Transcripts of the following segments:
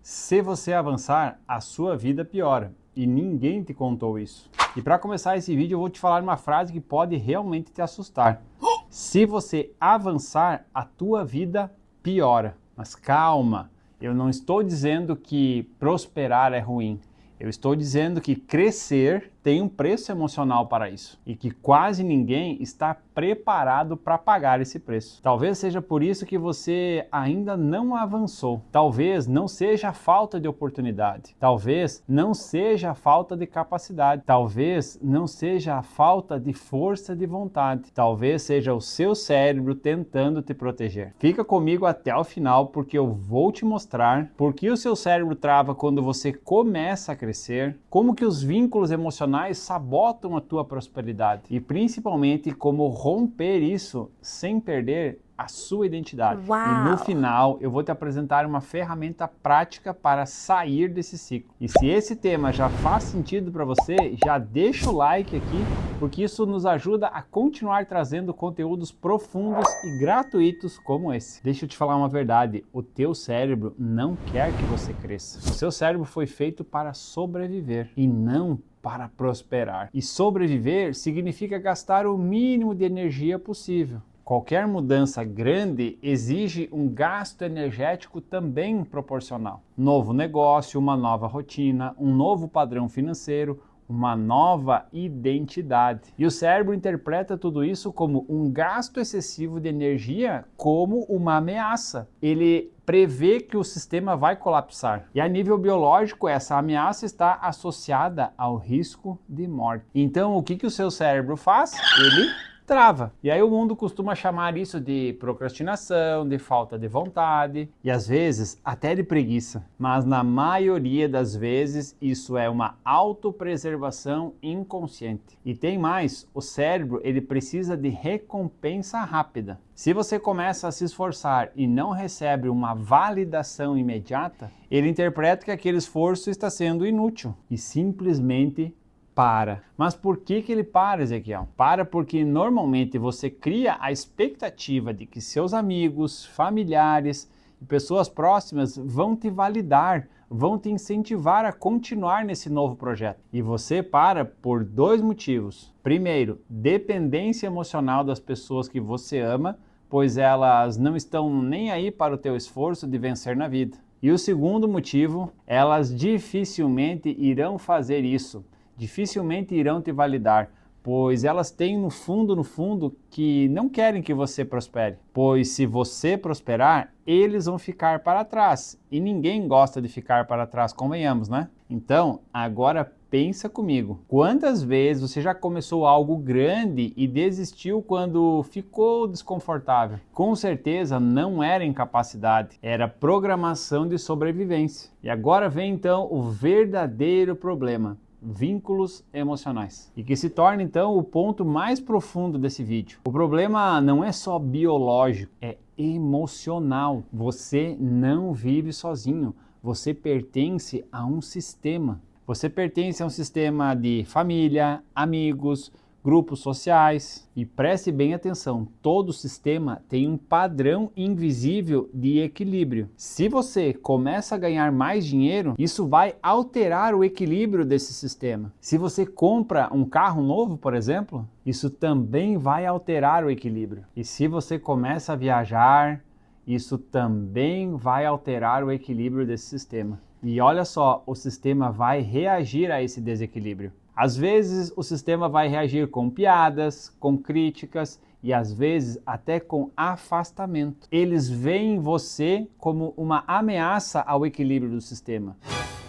Se você avançar, a sua vida piora. E ninguém te contou isso. E para começar esse vídeo, eu vou te falar uma frase que pode realmente te assustar. Se você avançar, a tua vida piora. Mas calma, eu não estou dizendo que prosperar é ruim. Eu estou dizendo que crescer tem um preço emocional para isso e que quase ninguém está preparado para pagar esse preço. Talvez seja por isso que você ainda não avançou. Talvez não seja a falta de oportunidade. Talvez não seja a falta de capacidade. Talvez não seja a falta de força de vontade. Talvez seja o seu cérebro tentando te proteger. Fica comigo até o final porque eu vou te mostrar por que o seu cérebro trava quando você começa a crescer, como que os vínculos emocionais sabotam a tua prosperidade e principalmente como romper isso sem perder a sua identidade. Uau. E no final eu vou te apresentar uma ferramenta prática para sair desse ciclo. E se esse tema já faz sentido para você, já deixa o like aqui, porque isso nos ajuda a continuar trazendo conteúdos profundos e gratuitos como esse. Deixa eu te falar uma verdade, o teu cérebro não quer que você cresça. O seu cérebro foi feito para sobreviver e não para prosperar. E sobreviver significa gastar o mínimo de energia possível. Qualquer mudança grande exige um gasto energético também proporcional. Novo negócio, uma nova rotina, um novo padrão financeiro, uma nova identidade. E o cérebro interpreta tudo isso como um gasto excessivo de energia, como uma ameaça. Ele prevê que o sistema vai colapsar. E a nível biológico, essa ameaça está associada ao risco de morte. Então, o que o seu cérebro faz? Ele trava. E aí o mundo costuma chamar isso de procrastinação, de falta de vontade e às vezes até de preguiça. Mas na maioria das vezes isso é uma autopreservação inconsciente. E tem mais, o cérebro ele precisa de recompensa rápida. Se você começa a se esforçar e não recebe uma validação imediata, ele interpreta que aquele esforço está sendo inútil e simplesmente para. Mas por que ele para, Ezequiel? Para porque normalmente você cria a expectativa de que seus amigos, familiares e pessoas próximas vão te validar, vão te incentivar a continuar nesse novo projeto. E você para por dois motivos. Primeiro, dependência emocional das pessoas que você ama, pois elas não estão nem aí para o teu esforço de vencer na vida. E o segundo motivo, elas dificilmente irão fazer isso. Dificilmente irão te validar, pois elas têm no fundo, que não querem que você prospere. Pois se você prosperar, eles vão ficar para trás. E ninguém gosta de ficar para trás, convenhamos, né? Então, agora pensa comigo. Quantas vezes você já começou algo grande e desistiu quando ficou desconfortável? Com certeza não era incapacidade, era programação de sobrevivência. E agora vem então o verdadeiro problema. Vínculos emocionais. E que se torna então o ponto mais profundo desse vídeo. O problema não é só biológico, é emocional. Você não vive sozinho, você pertence a um sistema. Você pertence a um sistema de família, amigos, grupos sociais. E preste bem atenção, todo sistema tem um padrão invisível de equilíbrio. Se você começa a ganhar mais dinheiro, isso vai alterar o equilíbrio desse sistema. Se você compra um carro novo, por exemplo, isso também vai alterar o equilíbrio. E se você começa a viajar, isso também vai alterar o equilíbrio desse sistema. E olha só, o sistema vai reagir a esse desequilíbrio. Às vezes o sistema vai reagir com piadas, com críticas e às vezes até com afastamento. Eles veem você como uma ameaça ao equilíbrio do sistema.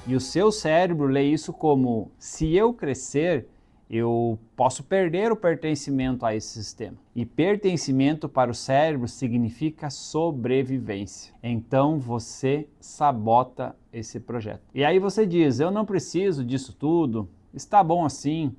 E o seu cérebro lê isso como: se eu crescer, eu posso perder o pertencimento a esse sistema. E pertencimento para o cérebro significa sobrevivência. Então você sabota esse projeto. E aí você diz: eu não preciso disso tudo. Está bom assim.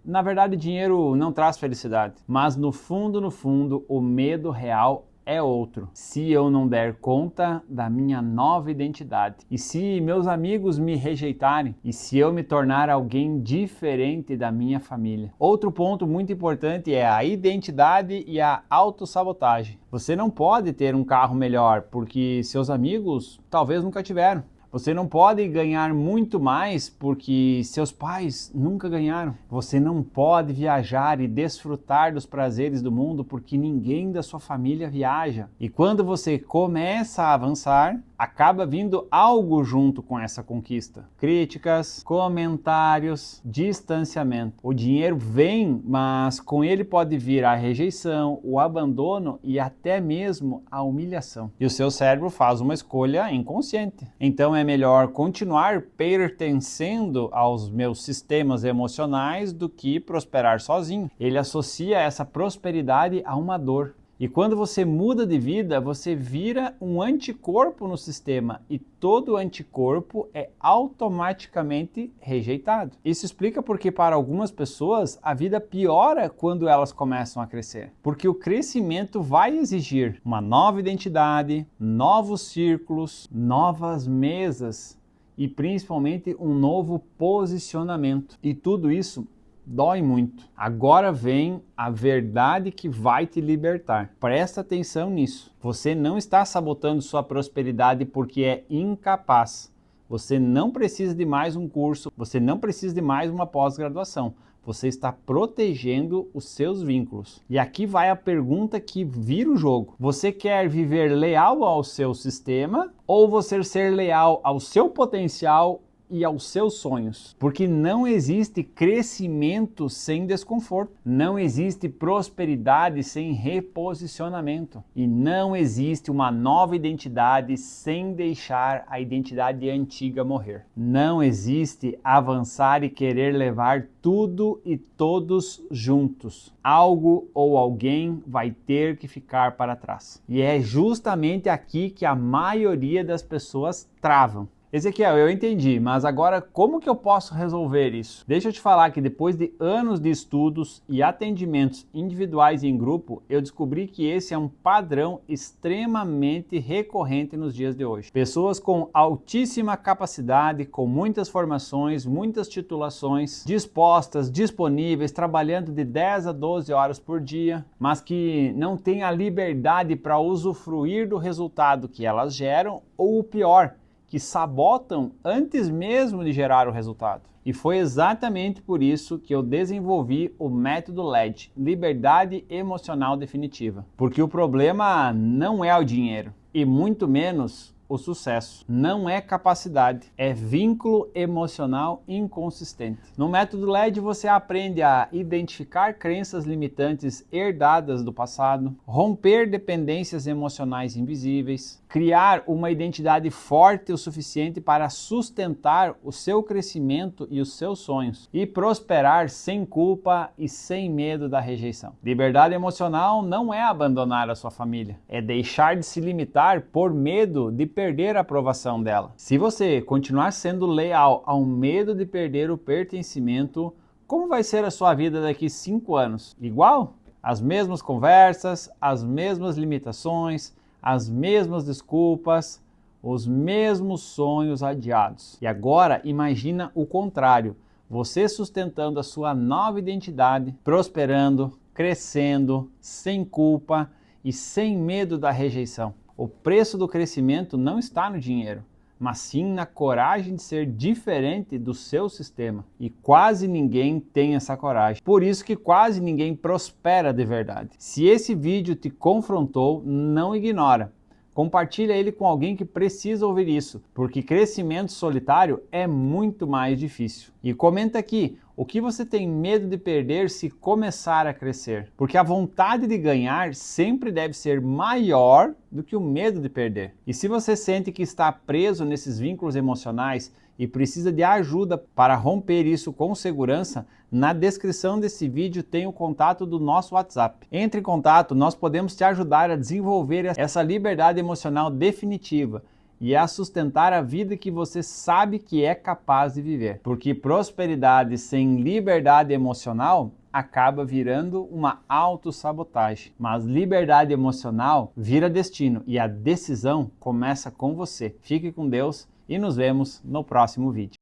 Na verdade dinheiro não traz felicidade. Mas no fundo, o medo real é outro. Se eu não der conta da minha nova identidade, e se meus amigos me rejeitarem, e se eu me tornar alguém diferente da minha família. Outro ponto muito importante é a identidade e a autossabotagem. Você não pode ter um carro melhor porque seus amigos talvez nunca tiveram. Você não pode ganhar muito mais porque seus pais nunca ganharam. Você não pode viajar e desfrutar dos prazeres do mundo porque ninguém da sua família viaja. E quando você começa a avançar, acaba vindo algo junto com essa conquista. Críticas, comentários, distanciamento. O dinheiro vem, mas com ele pode vir a rejeição, o abandono e até mesmo a humilhação. E o seu cérebro faz uma escolha inconsciente. Então é melhor continuar pertencendo aos meus sistemas emocionais do que prosperar sozinho. Ele associa essa prosperidade a uma dor. E quando você muda de vida, você vira um anticorpo no sistema e todo anticorpo é automaticamente rejeitado. Isso explica porque para algumas pessoas a vida piora quando elas começam a crescer. Porque o crescimento vai exigir uma nova identidade, novos círculos, novas mesas e principalmente um novo posicionamento. E tudo isso dói muito. Agora vem a verdade que vai te libertar. Presta atenção nisso. Você não está sabotando sua prosperidade porque é incapaz. Você não precisa de mais um curso, você não precisa de mais uma pós-graduação. Você está protegendo os seus vínculos. E aqui vai a pergunta que vira o jogo. Você quer viver leal ao seu sistema ou você ser leal ao seu potencial e aos seus sonhos? Porque não existe crescimento sem desconforto, não existe prosperidade sem reposicionamento e não existe uma nova identidade sem deixar a identidade antiga morrer. Não existe avançar e querer levar tudo e todos juntos. Algo ou alguém vai ter que ficar para trás. E é justamente aqui que a maioria das pessoas travam. Ezequiel, eu entendi, mas agora como que eu posso resolver isso? Deixa eu te falar que depois de anos de estudos e atendimentos individuais e em grupo, eu descobri que esse é um padrão extremamente recorrente nos dias de hoje. Pessoas com altíssima capacidade, com muitas formações, muitas titulações, dispostas, disponíveis, trabalhando de 10 a 12 horas por dia, mas que não têm a liberdade para usufruir do resultado que elas geram, ou o pior, que sabotam antes mesmo de gerar o resultado. E foi exatamente por isso que eu desenvolvi o método LED, Liberdade Emocional Definitiva. Porque o problema não é o dinheiro, e muito menos o sucesso. Não é capacidade, é vínculo emocional inconsistente. No método LED você aprende a identificar crenças limitantes herdadas do passado, romper dependências emocionais invisíveis, criar uma identidade forte o suficiente para sustentar o seu crescimento e os seus sonhos e prosperar sem culpa e sem medo da rejeição. Liberdade emocional não é abandonar a sua família, é deixar de se limitar por medo de perder a aprovação dela. Se você continuar sendo leal ao medo de perder o pertencimento, como vai ser a sua vida daqui 5 anos? Igual? As mesmas conversas, as mesmas limitações, as mesmas desculpas, os mesmos sonhos adiados. E agora imagina o contrário, você sustentando a sua nova identidade, prosperando, crescendo, sem culpa e sem medo da rejeição. O preço do crescimento não está no dinheiro, mas sim na coragem de ser diferente do seu sistema. E quase ninguém tem essa coragem. Por isso que quase ninguém prospera de verdade. Se esse vídeo te confrontou, não ignora. Compartilha ele com alguém que precisa ouvir isso, porque crescimento solitário é muito mais difícil. E comenta aqui, o que você tem medo de perder se começar a crescer? Porque a vontade de ganhar sempre deve ser maior do que o medo de perder. E se você sente que está preso nesses vínculos emocionais e precisa de ajuda para romper isso com segurança, na descrição desse vídeo tem o contato do nosso WhatsApp. Entre em contato, nós podemos te ajudar a desenvolver essa liberdade emocional definitiva e a sustentar a vida que você sabe que é capaz de viver. Porque prosperidade sem liberdade emocional acaba virando uma autossabotagem. Mas liberdade emocional vira destino e a decisão começa com você. Fique com Deus e nos vemos no próximo vídeo.